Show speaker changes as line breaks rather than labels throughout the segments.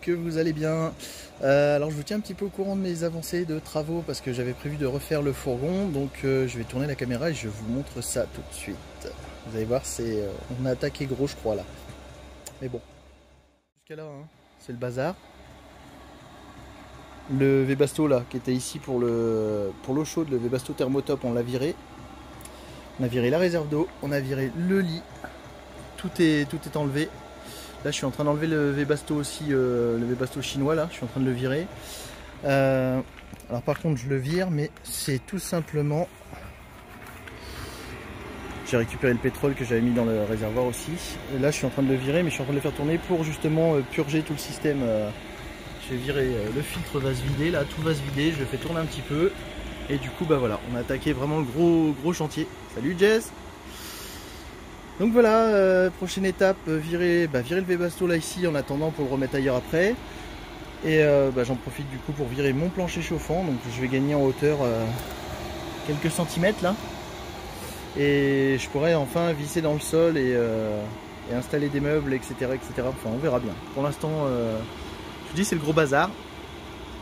j'espère que vous allez bien. Alors je vous tiens un petit peu au courant de mes avancées de travaux parce que j'avais prévu de refaire le fourgon, donc je vais tourner la caméra et je vous montre ça tout de suite. Vous allez voir, on a attaqué gros je crois là. Mais bon, jusqu'à là, hein, c'est le bazar. Le Webasto là, qui était ici pour l'eau chaude, le Webasto Thermotop, on l'a viré. On a viré la réserve d'eau, on a viré le lit, tout est enlevé. Là je suis en train d'enlever le Webasto aussi, le Webasto chinois là, je suis en train de le virer. Alors par contre je le vire, mais c'est tout simplement... J'ai récupéré le pétrole que j'avais mis dans le réservoir aussi. Et là je suis en train de le virer, mais je suis en train de le faire tourner pour justement purger tout le système. Je vais virer, le filtre va se vider, là tout va se vider, je le fais tourner un petit peu. Et du coup bah voilà, on a attaqué vraiment le gros chantier. Salut Jess! Donc voilà, prochaine étape, virer le Webasto là ici en attendant pour le remettre ailleurs après. Et j'en profite du coup pour virer mon plancher chauffant, donc je vais gagner en hauteur quelques centimètres là. Et je pourrais enfin visser dans le sol et installer des meubles, etc., etc. Enfin on verra bien. Pour l'instant, je vous dis c'est le gros bazar.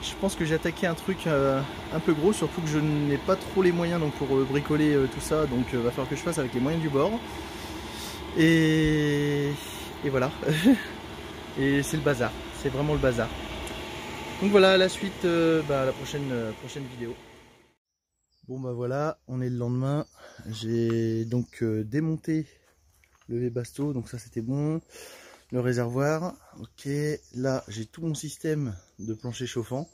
Je pense que j'ai attaqué un truc un peu gros, surtout que je n'ai pas trop les moyens donc, pour bricoler tout ça, donc va falloir que je fasse avec les moyens du bord. Et voilà. Et c'est le bazar, c'est vraiment le bazar. Donc voilà, la suite, la prochaine vidéo. Bon bah voilà, on est le lendemain. J'ai donc démonté le Webasto, donc ça c'était bon. Le réservoir, ok. Là j'ai tout mon système de plancher chauffant.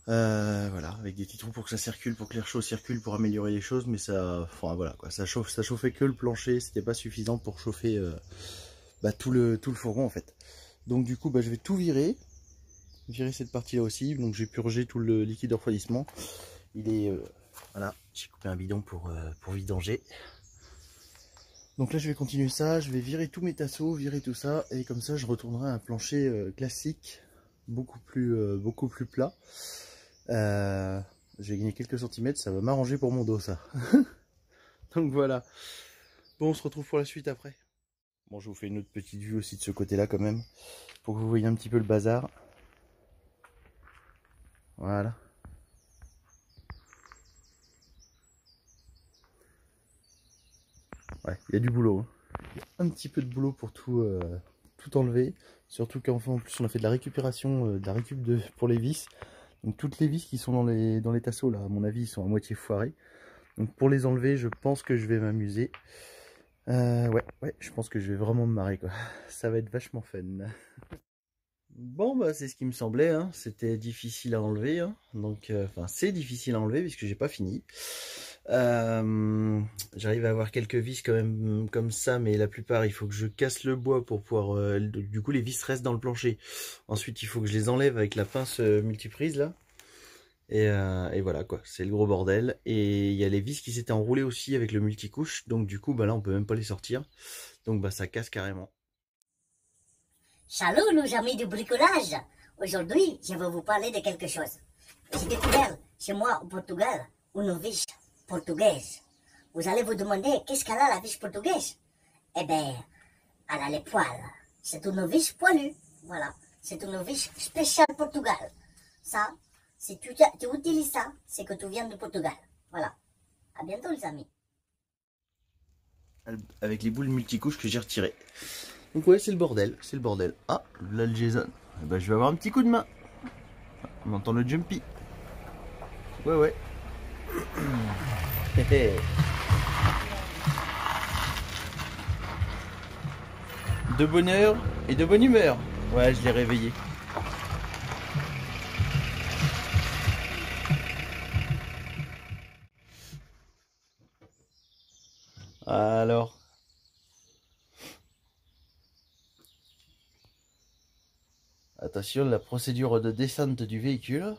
Voilà, avec des petits trous pour que ça circule, pour que l'air chaud circule, pour améliorer les choses, mais ça, enfin voilà quoi, ça chauffait que le plancher, c'était pas suffisant pour chauffer tout le fourgon en fait. Donc du coup je vais tout virer cette partie là aussi, donc j'ai purgé tout le liquide de refroidissement. Il est voilà, j'ai coupé un bidon pour vidanger. Donc là je vais continuer ça, je vais virer tous mes tasseaux, virer tout ça, et comme ça je retournerai à un plancher classique, beaucoup plus plat. J'ai gagné quelques centimètres, ça va m'arranger pour mon dos ça. Donc voilà. Bon, on se retrouve pour la suite après. Bon, je vous fais une autre petite vue aussi de ce côté là quand même, pour que vous voyez un petit peu le bazar. Voilà. Ouais, il y a du boulot, hein. Il y a un petit peu de boulot pour tout enlever. Surtout qu'enfin en plus on a fait de la récupération, pour les vis. Donc toutes les vis qui sont dans les tasseaux là, à mon avis, ils sont à moitié foirés. Donc pour les enlever, je pense que je vais m'amuser. Ouais, je pense que je vais vraiment me marrer quoi. Ça va être vachement fun. Bon bah c'est ce qui me semblait, hein. C'était difficile à enlever, hein. Donc c'est difficile à enlever puisque j'ai pas fini. J'arrive à avoir quelques vis quand même comme ça, mais la plupart il faut que je casse le bois pour pouvoir du coup les vis restent dans le plancher. Ensuite il faut que je les enlève avec la pince multiprise là. Et voilà quoi, c'est le gros bordel. Et il y a les vis qui s'étaient enroulées aussi avec le multicouche, donc du coup là on peut même pas les sortir. Donc ça casse carrément.
Salut nos amis du bricolage. Aujourd'hui, je vais vous parler de quelque chose. J'ai découvert chez moi au Portugal une vis portugaise. Vous allez vous demander qu'est-ce qu'elle a la vis portugaise? Eh bien, elle a les poils. C'est une vis poilue. Voilà, c'est une vis spéciale Portugal. Ça, si tu utilises ça, c'est que tu viens du Portugal. Voilà. À bientôt les amis.
Avec les boules multicouches que j'ai retirées. Donc ouais, c'est le bordel, c'est le bordel. Ah, là le Jason. Eh ben, je vais avoir un petit coup de main. On entend le jumpy. Ouais. De bonne heure et de bonne humeur. Ouais, je l'ai réveillé. Alors. Attention, la procédure de descente du véhicule.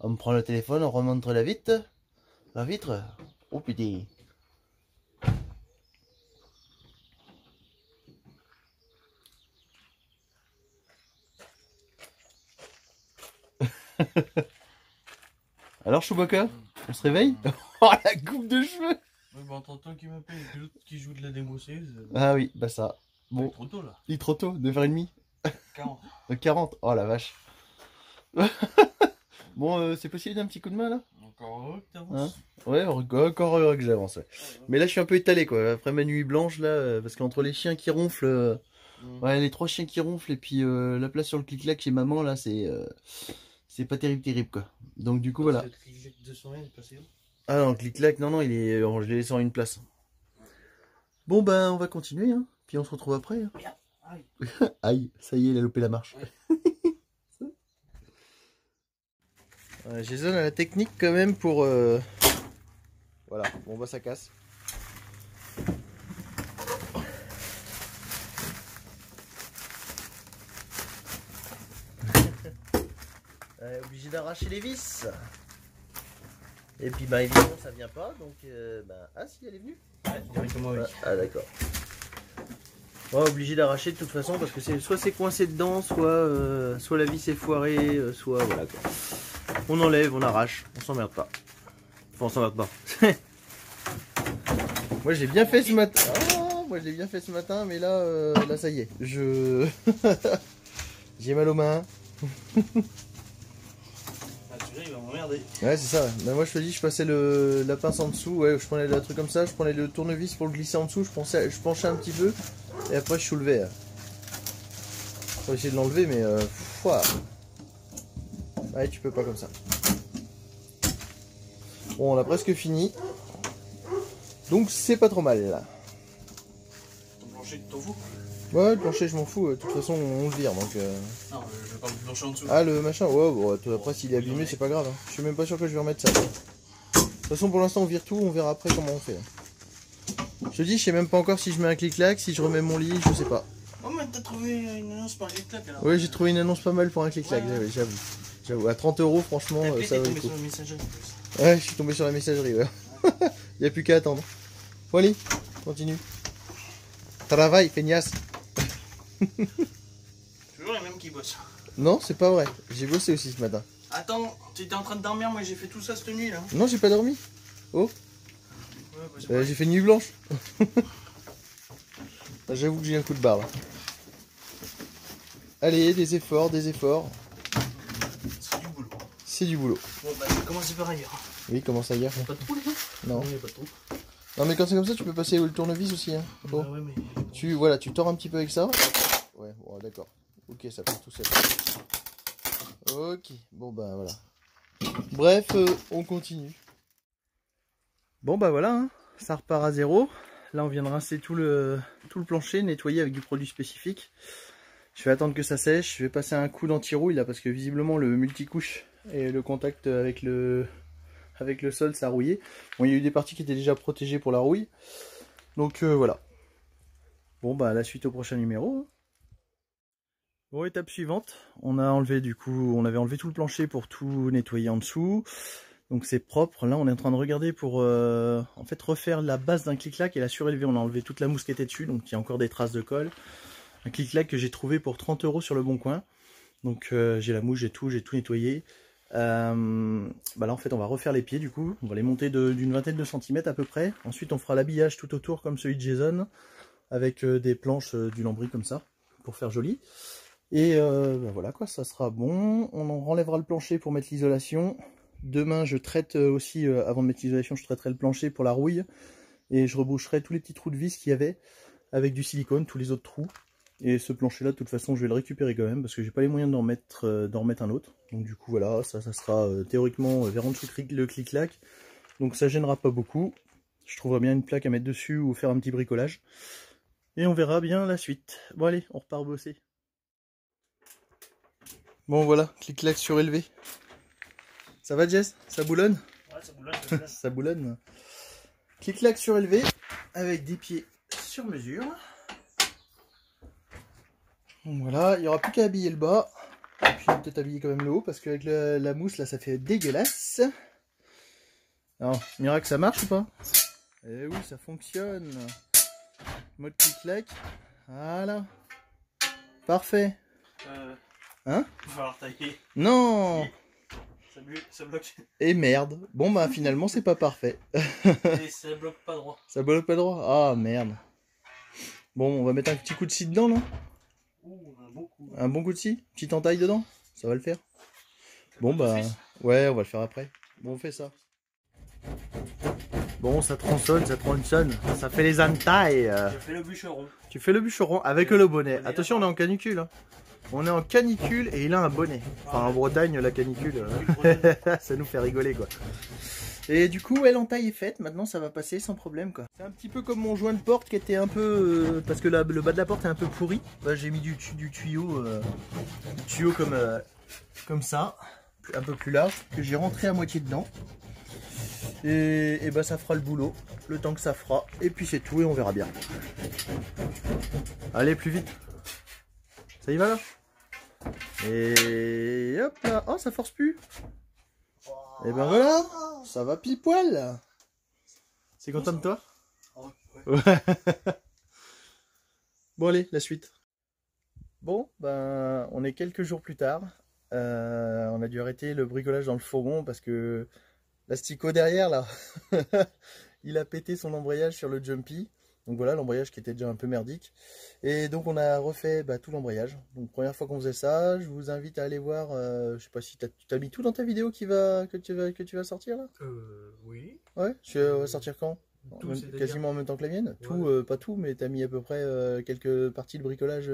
On prend le téléphone, on remonte la vitre. La vitre. Oh putain. Alors Chewbacca, on se réveille? Oh la coupe de cheveux!
Ouais, bah, t'entends qui m'appelle et que l'autre qui joue de la démousseuse.
Ah oui, bah ça. Bon.
Il est trop tôt là.
Il est trop tôt, 9h30.
40.
40. Oh la vache. Bon, c'est possible d'un petit coup de main là?
Encore heureux que
Hein?
t'avances.
Ouais, encore heureux que j'avance. Ouais. Mais là, je suis un peu étalé quoi. Après ma nuit blanche là, parce qu'entre les chiens qui ronflent, ouais, les 3 chiens qui ronflent et puis la place sur le clic-clac chez maman là, c'est pas terrible quoi. Donc du coup voilà.
Le clic de son est passé où?
Ah non, le clic-clac, non, il est, je l'ai laissé en une place. Bon ben, on va continuer, hein. Puis on se retrouve après. Hein.
Aïe.
Aïe, ça y est, il a loupé la marche.
Ouais.
Jason a la technique quand même pour... Voilà, bon bah ça casse. Obligé d'arracher les vis. Et puis bah évidemment ça vient pas, donc ah si, elle est venue.
Ouais, directement oui.
Ah d'accord. Ouais, obligé d'arracher de toute façon parce que soit c'est coincé dedans, soit la vis est foirée, soit voilà quoi. On enlève, on arrache, on s'emmerde pas. Enfin on s'emmerde pas. Moi j'ai bien fait ce matin. Oh, moi je l'ai bien fait ce matin, mais là, là ça y est. J'ai mal aux mains.
Celui-là il va m'emmerder.
Ouais c'est ça. Mais moi je te dis, je passais la pince en dessous, ouais, je prenais le truc comme ça, je prenais le tournevis pour le glisser en dessous, je penchais un petit peu, et après je soulevais. Pour essayer de l'enlever, mais ouais, tu peux pas comme ça. Bon, on a presque fini. Donc c'est pas trop mal là.
Ton plancher, tu t'en fous?
Ouais, le plancher je m'en fous, de toute façon on le vire donc...
Non, je parle du plancher en dessous.
Ah le machin, ouais, bon, après s'il est abîmé c'est pas grave. Hein. Je suis même pas sûr que je vais remettre ça. De toute façon pour l'instant on vire tout, on verra après comment on fait. Je te dis, je sais même pas encore si je mets un clic-clac, si je remets mon lit, je sais pas.
Oh mais t'as trouvé une annonce par clic-clac alors?
Oui, j'ai trouvé une annonce pas mal pour un clic-clac,
Ouais.
j'avoue. J'avoue, à 30 €, franchement, ça vaut le coup.
Sur le messagerie en plus.
Ouais, je suis tombé sur la messagerie, ouais. Il n'y a plus qu'à attendre. Bon, allez, continue. Travail, feignasse.
Toujours les mêmes qui bossent.
Non, c'est pas vrai. J'ai bossé aussi ce matin.
Attends, tu étais en train de dormir, moi j'ai fait tout ça cette nuit là.
Non, j'ai pas dormi. Oh,
Ouais, bah, c'est pas
j'ai fait une nuit blanche. J'avoue que j'ai un coup de barre là. Allez, des efforts, des efforts.
c'est du boulot.
C'est du boulot.
Bon bah je vais commencer par ailleurs.
Oui, comment ça hier?
Pas de trou les gars?
Non.
Il y a pas de trou.
Non, mais quand c'est comme ça, tu peux passer le tournevis aussi. Hein. Oh.
Bah ouais mais...
Voilà, tu tords un petit peu avec ça. Ouais, bon, d'accord. Ok, ça part tout seul. Ok, bon bah voilà. Bref, on continue. Bon bah voilà, hein. Ça repart à zéro. Là on vient de rincer tout le plancher, nettoyer avec du produit spécifique. Je vais attendre que ça sèche, je vais passer un coup d'anti-rouille là parce que visiblement le multicouche et le contact avec le sol ça a rouillé. Bon, il y a eu des parties qui étaient déjà protégées pour la rouille. Donc voilà. Bon bah la suite au prochain numéro. Bon, étape suivante, on a enlevé du coup, on avait enlevé tout le plancher pour tout nettoyer en dessous. Donc c'est propre. Là on est en train de regarder pour en fait refaire la base d'un clic-clac et la surélever. On a enlevé toute la mousse qui était dessus, donc il y a encore des traces de colle. Un clic-clac que j'ai trouvé pour 30 € sur le Bon Coin. Donc j'ai la mousse, j'ai tout nettoyé. Bah là en fait on va refaire les pieds du coup. On va les monter d'une vingtaine de centimètres à peu près. Ensuite on fera l'habillage tout autour comme celui de Jason. Avec des planches du lambris comme ça. Pour faire joli. Et bah voilà quoi, ça sera bon. On en enlèvera le plancher pour mettre l'isolation. Demain je traite aussi, avant de mettre l'isolation, je traiterai le plancher pour la rouille. Et je reboucherai tous les petits trous de vis qu'il y avait avec du silicone, tous les autres trous. Et ce plancher là de toute façon je vais le récupérer quand même parce que j'ai pas les moyens d'en remettre un autre. Donc du coup voilà, ça sera théoriquement vers en dessous le clic-clac. Donc ça gênera pas beaucoup. Je trouverai bien une plaque à mettre dessus ou faire un petit bricolage. Et on verra bien la suite. Bon allez, on repart bosser. Bon voilà, clic-clac surélevé. Ça va Jess? Ça boulonne?
Ouais, ça boulonne.
Ça boulonne. Clic-clac surélevé avec des pieds sur mesure. Donc voilà, il n'y aura plus qu'à habiller le bas. Et puis peut-être habiller quand même le haut parce qu'avec la mousse là ça fait dégueulasse. Alors, miracle, ça marche ou pas? Eh oui, ça fonctionne. Mode clic-clac. Voilà. Parfait. Hein?
Il va falloir tailler.
Non!
Ça bloque.
Et merde. Bon bah finalement c'est pas parfait.
Et ça bloque pas droit.
Ça bloque pas droit? Ah merde. Bon, on va mettre un petit coup de scie dedans, non?
Ouh, on a beaucoup.
Un bon coup de scie, petite entaille dedans, ça va le faire. Bon bah, ouais, on va le faire après. Bon, on fait ça. Bon, ça tronçonne, ça fait les entailles.
Je fais le bûcheron.
Tu fais le bûcheron avec le bonnet. Attention, on est en canicule. Hein. On est en canicule et il a un bonnet. Enfin, en Bretagne, la canicule, ça nous fait rigoler, quoi. Et du coup, ouais, l'entaille est faite. Maintenant, ça va passer sans problème, quoi. C'est un petit peu comme mon joint de porte qui était un peu... parce que le bas de la porte est un peu pourri. Bah, j'ai mis du tuyau, comme ça, un peu plus large, que j'ai rentré à moitié dedans. Et bah, ça fera le boulot, le temps que ça fera. Et puis c'est tout et on verra bien. Allez, plus vite. Ça y va là? Et hop là. Oh, ça force plus. Et ben voilà, ça va pile poil. C'est content de toi? Ouais. Bon allez, la suite. Bon, ben on est quelques jours plus tard. On a dû arrêter le bricolage dans le fourgon parce que l'asticot derrière là, il a pété son embrayage sur le Jumpy. Donc voilà, l'embrayage qui était déjà un peu merdique. Et donc on a refait tout l'embrayage. Donc première fois qu'on faisait ça, je vous invite à aller voir. Je sais pas si tu as mis tout dans ta vidéo que tu vas sortir là.
Oui.
Ouais, tu vas sortir quand?
Tout,
quasiment en même temps que la mienne.
Ouais.
Tout, pas tout, mais t'as mis à peu près quelques parties de bricolage.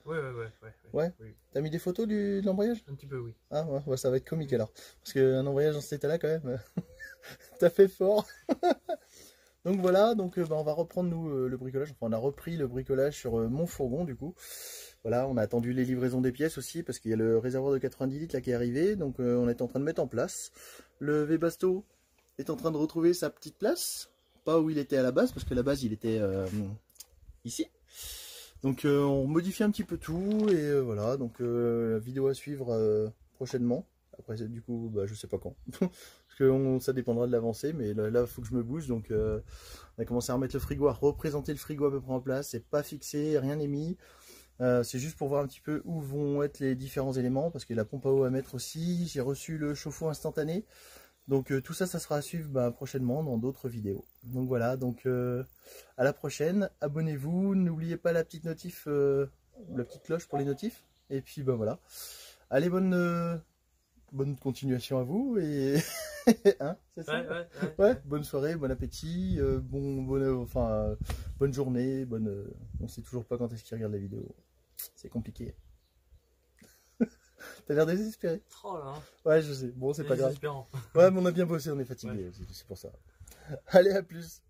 Ouais.
Oui.
T'as mis des photos de l'embrayage?
Un petit peu, oui.
Ah ouais, ça va être comique alors. Parce qu'un embrayage dans cet état-là quand même, t'as fait fort. Donc voilà, donc on va reprendre nous le bricolage. Enfin, on a repris le bricolage sur mon fourgon du coup. Voilà, on a attendu les livraisons des pièces aussi parce qu'il y a le réservoir de 90 litres là qui est arrivé. Donc on est en train de mettre en place. Le Webasto est en train de retrouver sa petite place. Pas où il était à la base, parce que à la base il était ici. Donc on modifie un petit peu tout et voilà, donc la vidéo à suivre prochainement. Après du coup, je sais pas quand. Parce que ça dépendra de l'avancée, mais là il faut que je me bouge. Donc on a commencé à remettre le frigo, à représenter le frigo à peu près en place. C'est pas fixé, rien n'est mis. C'est juste pour voir un petit peu où vont être les différents éléments, parce qu'il y a la pompe à eau à mettre aussi. J'ai reçu le chauffe-eau instantané. Donc tout ça, ça sera à suivre prochainement dans d'autres vidéos. Donc voilà, donc à la prochaine. Abonnez-vous, n'oubliez pas la petite notif, la petite cloche pour les notifs. Et puis voilà. Allez, bonne continuation à vous et hein, c'est ça. Ouais. Bonne soirée, bon appétit, bonne journée, on sait toujours pas quand est-ce qu'ils regardent la vidéo. C'est compliqué. T'as l'air désespéré.
Oh là.
Ouais, je sais. Bon, c'est pas grave.
Désespérant.
Ouais, mais on a bien bossé, on est fatigué. C'est pour ça. Allez, à plus.